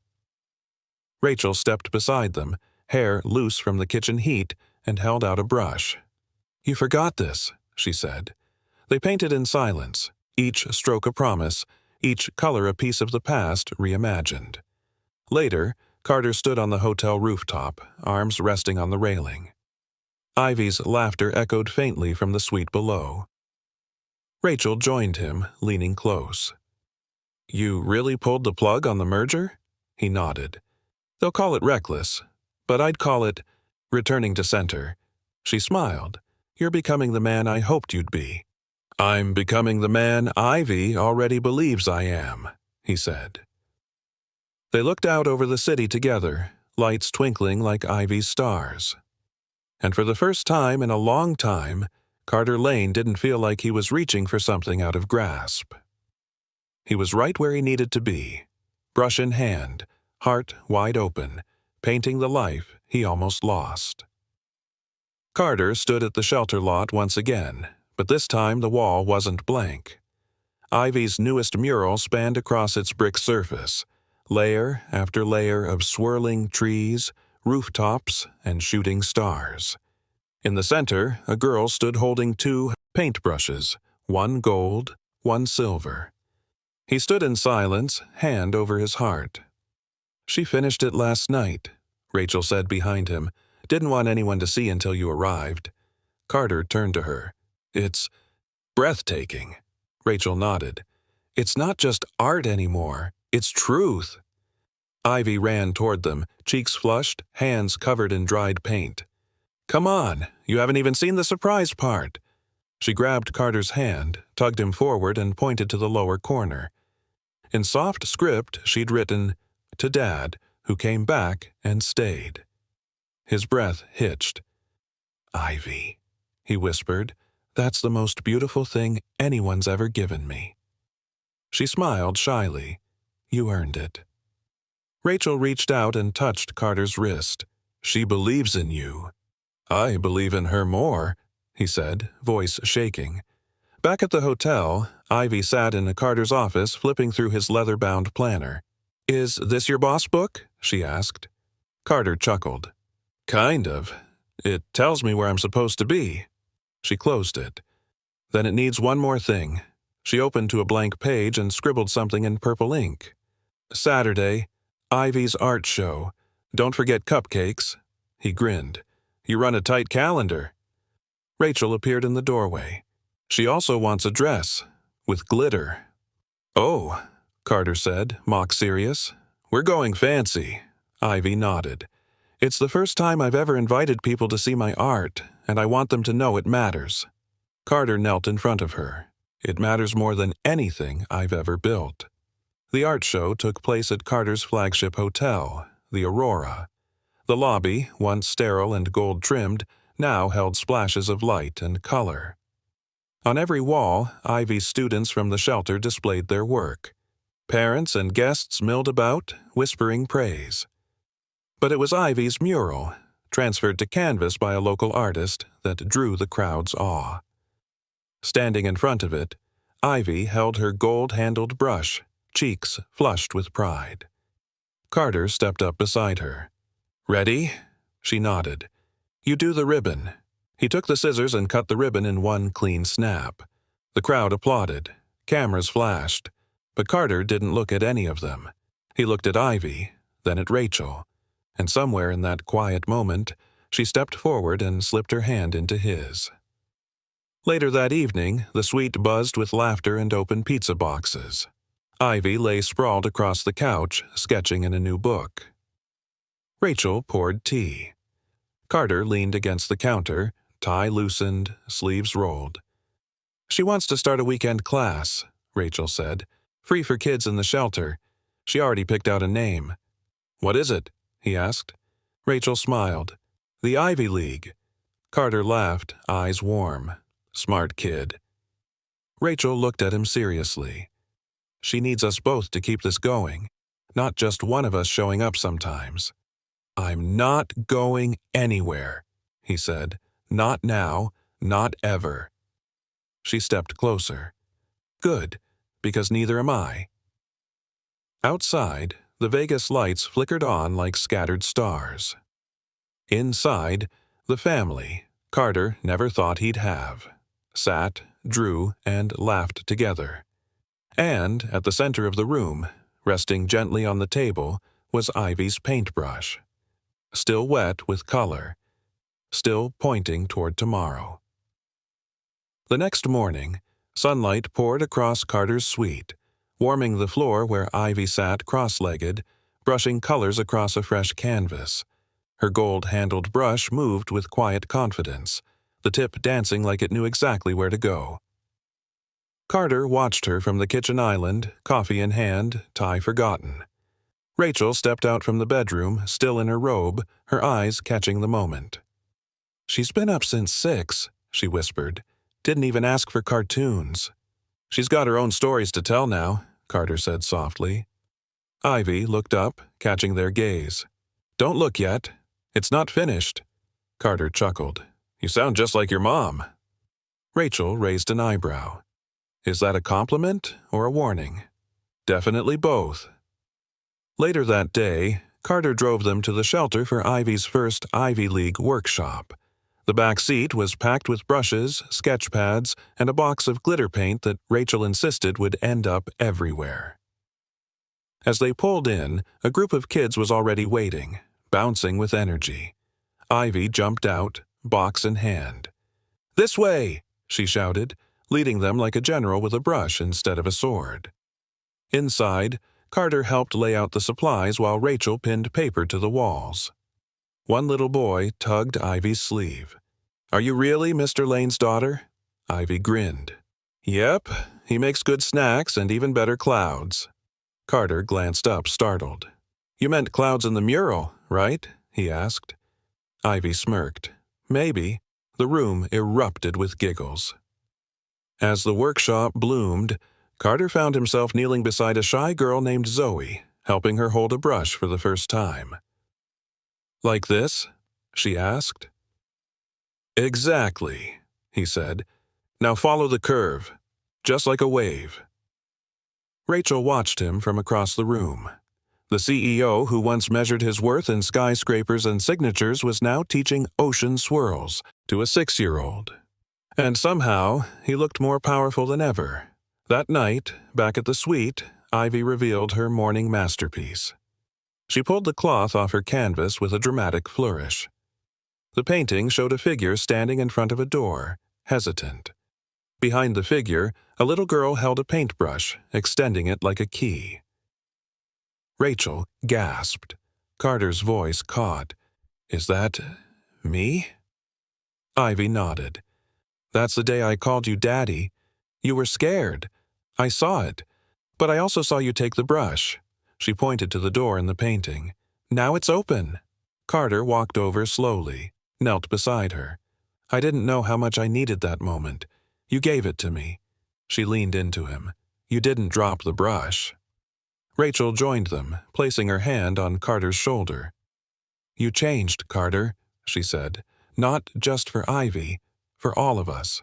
Rachel stepped beside them, hair loose from the kitchen heat, and held out a brush. "You forgot this," she said. They painted in silence, each stroke a promise, each color a piece of the past reimagined. Later, Carter stood on the hotel rooftop, arms resting on the railing. Ivy's laughter echoed faintly from the suite below. Rachel joined him, leaning close. "You really pulled the plug on the merger?" He nodded. "They'll call it reckless, but I'd call it returning to center. She smiled. "You're becoming the man I hoped you'd be." "I'm becoming the man Ivy already believes I am," he said. They looked out over the city together, lights twinkling like Ivy's stars. And for the first time in a long time, Carter Lane didn't feel like he was reaching for something out of grasp. He was right where he needed to be, brush in hand, heart wide open, painting the life he almost lost. Carter stood at the shelter lot once again, but this time the wall wasn't blank. Ivy's newest mural spanned across its brick surface, layer after layer of swirling trees, rooftops, and shooting stars. In the center, a girl stood holding 2 paintbrushes, one gold, one silver. He stood in silence, hand over his heart. "She finished it last night," Rachel said behind him. "Didn't want anyone to see until you arrived." Carter turned to her. "It's breathtaking." Rachel nodded. "It's not just art anymore. It's truth." Ivy ran toward them, cheeks flushed, hands covered in dried paint. "Come on, you haven't even seen the surprise part." She grabbed Carter's hand, tugged him forward, and pointed to the lower corner. In soft script, she'd written, "To Dad, who came back and stayed." His breath hitched. "Ivy," he whispered, "that's the most beautiful thing anyone's ever given me." She smiled shyly. "You earned it." Rachel reached out and touched Carter's wrist. "She believes in you." "I believe in her more," he said, voice shaking. Back at the hotel, Ivy sat in Carter's office flipping through his leather-bound planner. "Is this your boss book?" she asked. Carter chuckled. "Kind of. It tells me where I'm supposed to be." She closed it. "Then it needs one more thing." She opened to a blank page and scribbled something in purple ink. "Saturday, Ivy's art show. Don't forget cupcakes." He grinned. "You run a tight calendar." Rachel appeared in the doorway. "She also wants a dress, with glitter." "Oh," Carter said, mock serious. "We're going fancy." Ivy nodded. "It's the first time I've ever invited people to see my art, and I want them to know it matters." Carter knelt in front of her. "It matters more than anything I've ever built." The art show took place at Carter's flagship hotel, the Aurora. The lobby, once sterile and gold-trimmed, now held splashes of light and color. On every wall, Ivy's students from the shelter displayed their work. Parents and guests milled about, whispering praise. But it was Ivy's mural, transferred to canvas by a local artist, that drew the crowd's awe. Standing in front of it, Ivy held her gold-handled brush, cheeks flushed with pride. Carter stepped up beside her. "Ready?" She nodded. "You do the ribbon." He took the scissors and cut the ribbon in one clean snap. The crowd applauded. Cameras flashed. But Carter didn't look at any of them. He looked at Ivy, then at Rachel. And somewhere in that quiet moment, she stepped forward and slipped her hand into his. Later that evening, the suite buzzed with laughter and open pizza boxes. Ivy lay sprawled across the couch, sketching in a new book. Rachel poured tea. Carter leaned against the counter, tie loosened, sleeves rolled. "She wants to start a weekend class," Rachel said. "Free for kids in the shelter. She already picked out a name." "What is it?" he asked. Rachel smiled. "The Ivy League." Carter laughed, eyes warm. "Smart kid." Rachel looked at him seriously. "She needs us both to keep this going, not just one of us showing up sometimes." "I'm not going anywhere," he said. "Not now, not ever." She stepped closer. "Good, because neither am I." Outside, the Vegas lights flickered on like scattered stars. Inside, the family, Carter never thought he'd have, sat, drew, and laughed together. And, at the center of the room, resting gently on the table, was Ivy's paintbrush. Still wet with color, still pointing toward tomorrow. The next morning, sunlight poured across Carter's suite, warming the floor where Ivy sat cross-legged, brushing colors across a fresh canvas. Her gold-handled brush moved with quiet confidence, the tip dancing like it knew exactly where to go. Carter watched her from the kitchen island, coffee in hand, tie forgotten. Rachel stepped out from the bedroom, still in her robe, her eyes catching the moment. "She's been up since 6, she whispered. "Didn't even ask for cartoons." "She's got her own stories to tell now," Carter said softly. Ivy looked up, catching their gaze. "Don't look yet. It's not finished." Carter chuckled. "You sound just like your mom." Rachel raised an eyebrow. "Is that a compliment or a warning?" "Definitely both." Later that day, Carter drove them to the shelter for Ivy's first Ivy League workshop. The back seat was packed with brushes, sketch pads, and a box of glitter paint that Rachel insisted would end up everywhere. As they pulled in, a group of kids was already waiting, bouncing with energy. Ivy jumped out, box in hand. "This way!" she shouted, leading them like a general with a brush instead of a sword. Inside, Carter helped lay out the supplies while Rachel pinned paper to the walls. One little boy tugged Ivy's sleeve. "Are you really Mr. Lane's daughter?" Ivy grinned. "Yep, he makes good snacks and even better clouds." Carter glanced up, startled. "You meant clouds in the mural, right?" he asked. Ivy smirked. "Maybe." The room erupted with giggles. As the workshop bloomed, Carter found himself kneeling beside a shy girl named Zoe, helping her hold a brush for the first time. "Like this?" she asked. "Exactly," he said. "Now follow the curve, just like a wave." Rachel watched him from across the room. The CEO who once measured his worth in skyscrapers and signatures was now teaching ocean swirls to a 6-year-old. And somehow, he looked more powerful than ever. That night, back at the suite, Ivy revealed her morning masterpiece. She pulled the cloth off her canvas with a dramatic flourish. The painting showed a figure standing in front of a door, hesitant. Behind the figure, a little girl held a paintbrush, extending it like a key. Rachel gasped. Carter's voice caught. "Is that me?" Ivy nodded. "That's the day I called you Daddy. You were scared. I saw it. But I also saw you take the brush." She pointed to the door in the painting. "Now it's open." Carter walked over slowly, knelt beside her. "I didn't know how much I needed that moment. You gave it to me." She leaned into him. "You didn't drop the brush." Rachel joined them, placing her hand on Carter's shoulder. "You changed, Carter," she said. "Not just for Ivy, for all of us."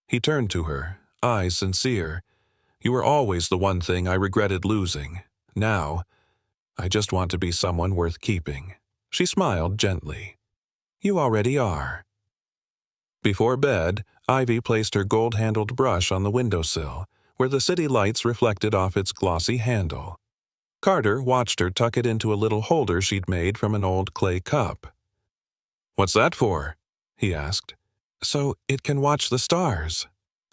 He turned to her, eyes sincere. "You were always the one thing I regretted losing. Now, I just want to be someone worth keeping." She smiled gently. "You already are." Before bed, Ivy placed her gold-handled brush on the windowsill, where the city lights reflected off its glossy handle. Carter watched her tuck it into a little holder she'd made from an old clay cup. "What's that for?" he asked. "So it can watch the stars,"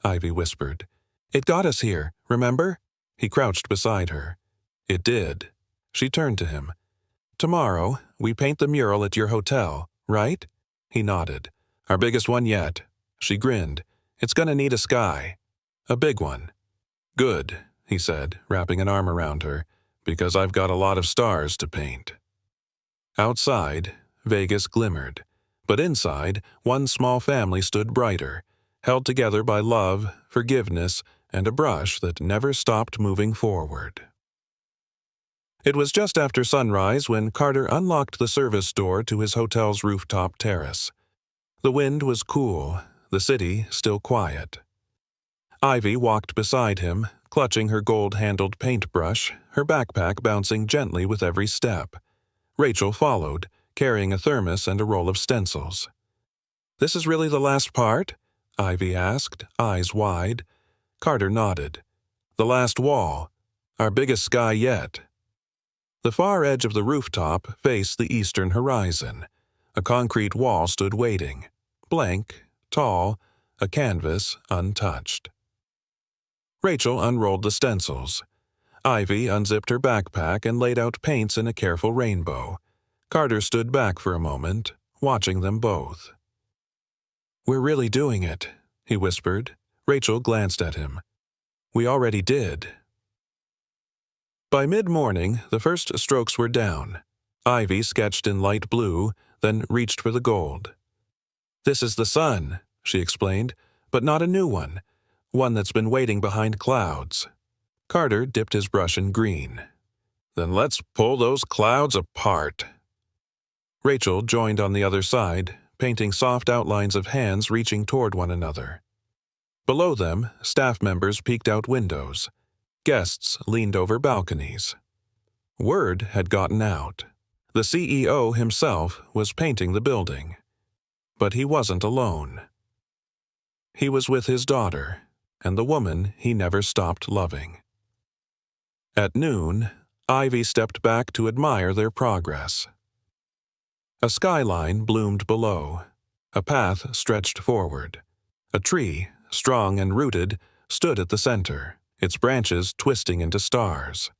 Ivy whispered. "It got us here, remember?" He crouched beside her. "It did." She turned to him. "Tomorrow, we paint the mural at your hotel, right?" He nodded. "Our biggest one yet." She grinned. "It's gonna need a sky. A big one." "Good," he said, wrapping an arm around her, "because I've got a lot of stars to paint." Outside, Vegas glimmered, but inside, one small family stood brighter, held together by love, forgiveness, and a brush that never stopped moving forward. It was just after sunrise when Carter unlocked the service door to his hotel's rooftop terrace. The wind was cool, the city still quiet. Ivy walked beside him, clutching her gold-handled paintbrush, her backpack bouncing gently with every step. Rachel followed, carrying a thermos and a roll of stencils. "This is really the last part?" Ivy asked, eyes wide. Carter nodded. "The last wall. Our biggest sky yet." The far edge of the rooftop faced the eastern horizon. A concrete wall stood waiting, blank, tall, a canvas untouched. Rachel unrolled the stencils. Ivy unzipped her backpack and laid out paints in a careful rainbow. Carter stood back for a moment, watching them both. "We're really doing it," he whispered. Rachel glanced at him. "We already did." By mid-morning, the first strokes were down. Ivy sketched in light blue, then reached for the gold. "This is the sun," she explained, "but not a new one that's been waiting behind clouds." Carter dipped his brush in green. "Then let's pull those clouds apart." Rachel joined on the other side, painting soft outlines of hands reaching toward one another. Below them, staff members peeked out windows. Guests leaned over balconies. Word had gotten out. The CEO himself was painting the building. But he wasn't alone. He was with his daughter, and the woman he never stopped loving. At noon, Ivy stepped back to admire their progress. A skyline bloomed below. A path stretched forward. A tree, strong and rooted, stood at the center, its branches twisting into stars.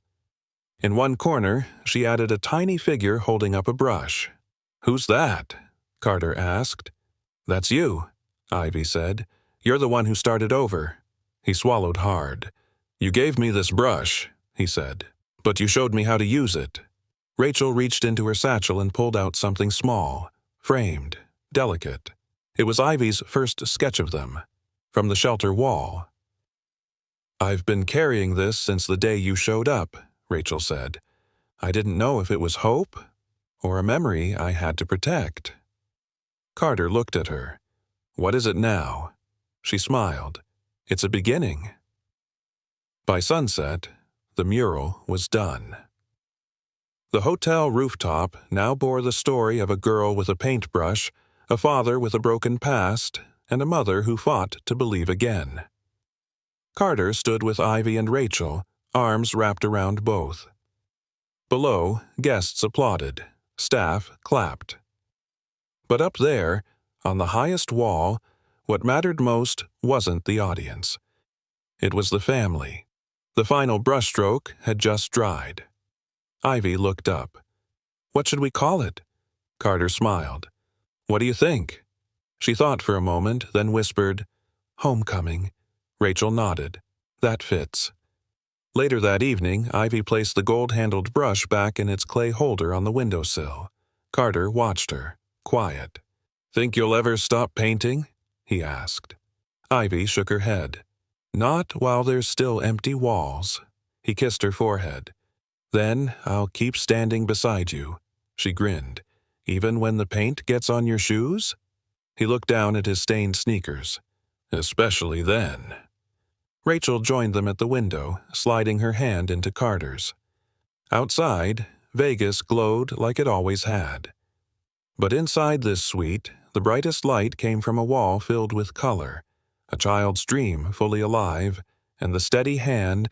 In one corner, she added a tiny figure holding up a brush. "Who's that?" Carter asked. "That's you," Ivy said. "You're the one who started over." He swallowed hard. "You gave me this brush," he said, "but you showed me how to use it." Rachel reached into her satchel and pulled out something small, framed, delicate. It was Ivy's first sketch of them, from the shelter wall. "I've been carrying this since the day you showed up," Rachel said. "I didn't know if it was hope or a memory I had to protect." Carter looked at her. "What is it now?" She smiled. "It's a beginning." By sunset, the mural was done. The hotel rooftop now bore the story of a girl with a paintbrush, a father with a broken past, and a mother who fought to believe again. Carter stood with Ivy and Rachel, arms wrapped around both. Below, guests applauded, staff clapped. But up there, on the highest wall, what mattered most wasn't the audience. It was the family. The final brushstroke had just dried. Ivy looked up. "What should we call it?" Carter smiled. "What do you think?" She thought for a moment, then whispered, "Homecoming." Rachel nodded. "That fits." Later that evening, Ivy placed the gold-handled brush back in its clay holder on the windowsill. Carter watched her, quiet. "Think you'll ever stop painting?" he asked. Ivy shook her head. "Not while there's still empty walls." He kissed her forehead. "Then I'll keep standing beside you," she grinned. "Even when the paint gets on your shoes?" He looked down at his stained sneakers. "Especially then." Rachel joined them at the window, sliding her hand into Carter's. Outside, Vegas glowed like it always had. But inside this suite, the brightest light came from a wall filled with color, a child's dream fully alive, and the steady hand